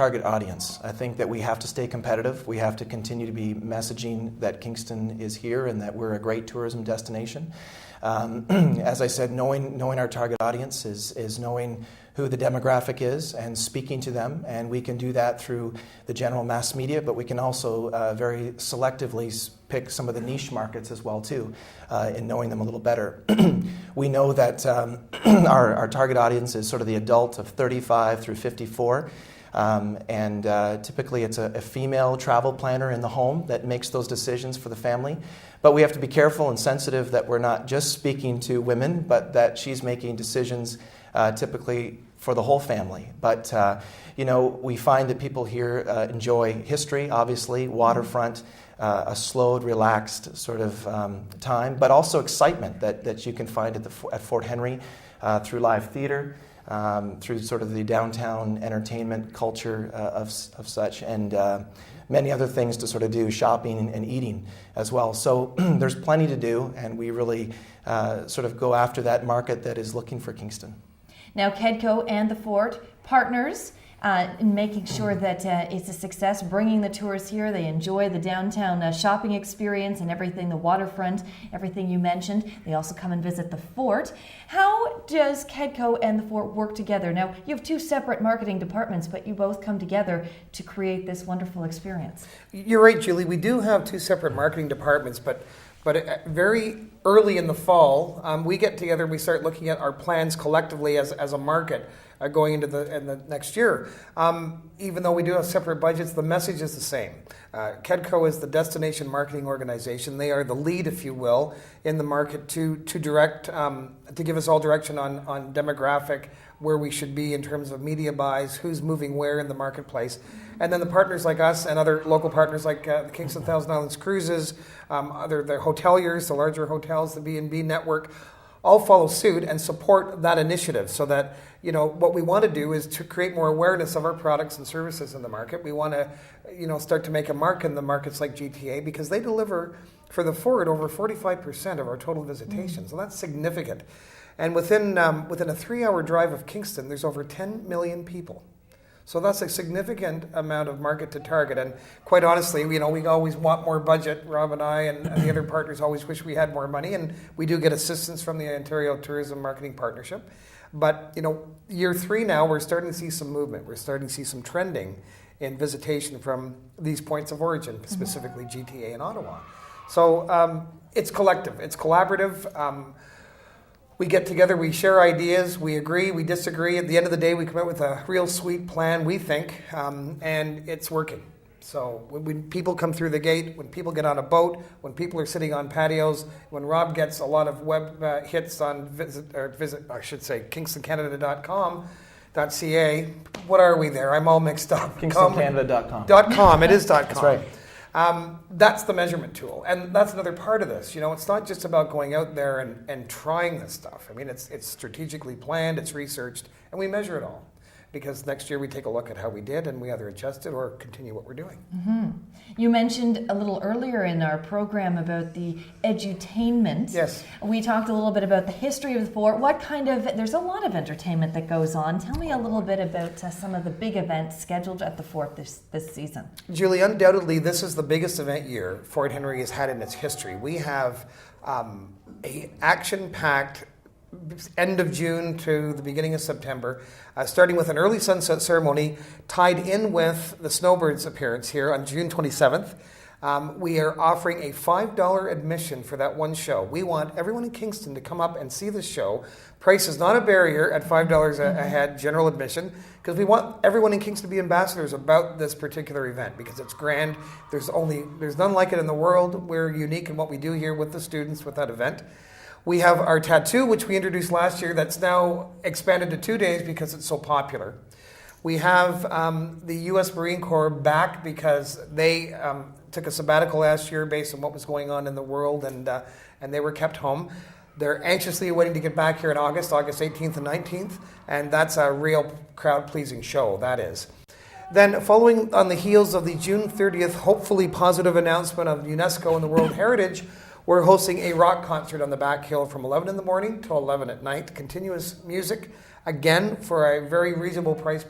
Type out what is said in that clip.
target audience. I think that we have to stay competitive. We have to continue to be messaging that Kingston is here and that we're a great tourism destination. As I said, knowing our target audience is knowing who the demographic is and speaking to them, and we can do that through the general mass media, but we can also very selectively pick some of the niche markets as well too, in knowing them a little better. We know that our target audience is sort of the adult of 35 through 54, and typically it's a female travel planner in the home that makes those decisions for the family. But we have to be careful and sensitive that we're not just speaking to women, but that she's making decisions typically for the whole family. But we find that people here enjoy history, obviously, waterfront, a slowed, relaxed sort of time, but also excitement that you can find at Fort Henry through live theater, through sort of the downtown entertainment culture of such, and many other things to sort of do, shopping and eating as well. So there's plenty to do, and we really sort of go after that market that is looking for Kingston. Now, KEDCO and the Fort partners in making sure that it's a success, bringing the tourists here. They enjoy the downtown shopping experience and everything, the waterfront, everything you mentioned. They also come and visit the Fort. How does KEDCO and the Fort work together? Now, you have two separate marketing departments, but you both come together to create this wonderful experience. You're right, Julie. We do have two separate marketing departments, but very early in the fall, we get together and we start looking at our plans collectively as a market going into the next year. Even though we do have separate budgets, the message is the same. KEDCO is the destination marketing organization. They are the lead, if you will, in the market to direct, to give us all direction on demographic, where we should be in terms of media buys, who's moving where in the marketplace. And then the partners like us and other local partners like the Kingston Thousand Islands Cruises, the hoteliers, the larger hotels, the B&B network, all follow suit and support that initiative, so that what we want to do is to create more awareness of our products and services in the market. We want to start to make a mark in the markets like GTA, because they deliver for the Fort over 45% of our total visitation. So that's significant. And within a 3-hour drive of Kingston, there's over 10 million people. So that's a significant amount of market to target. And quite honestly, we always want more budget. Rob and I and the other partners always wish we had more money, and we do get assistance from the Ontario Tourism Marketing Partnership. But year 3 now, we're starting to see some movement. We're starting to see some trending in visitation from these points of origin, specifically GTA and Ottawa. So it's collective, it's collaborative. We get together, we share ideas, we agree, we disagree. At the end of the day, we come up with a real sweet plan, we think, and it's working. So when people come through the gate, when people get on a boat, when people are sitting on patios, when Rob gets a lot of web hits on KingstonCanada.com.ca, what are we there? I'm all mixed up. KingstonCanada.com. It is .com. That's right. That's the measurement tool, and that's another part of this. It's not just about going out there and trying this stuff. I mean, it's strategically planned, it's researched, and we measure it all. Because next year we take a look at how we did, and we either adjust it or continue what we're doing. Mm-hmm. You mentioned a little earlier in our program about the edutainment. Yes. We talked a little bit about the history of the Fort. There's a lot of entertainment that goes on. Tell me a little bit about some of the big events scheduled at the Fort this season. Julie, undoubtedly this is the biggest event year Fort Henry has had in its history. We have a action-packed end of June to the beginning of September, starting with an early sunset ceremony tied in with the Snowbirds' appearance here on June 27th. We are offering a $5 admission for that one show. We want everyone in Kingston to come up and see the show. Price is not a barrier at $5 a head, general admission, because we want everyone in Kingston to be ambassadors about this particular event, because it's grand. There's none like it in the world. We're unique in what we do here with the students with that event. We have our tattoo, which we introduced last year, that's now expanded to 2 days because it's so popular. We have the U.S. Marine Corps back because they took a sabbatical last year based on what was going on in the world, and they were kept home. They're anxiously waiting to get back here in August 18th and 19th, and that's a real crowd-pleasing show, that is. Then, following on the heels of the June 30th, hopefully positive announcement of UNESCO and the World Heritage, we're hosting a rock concert on the back hill from 11 in the morning till 11 at night. Continuous music, again, for a very reasonable price.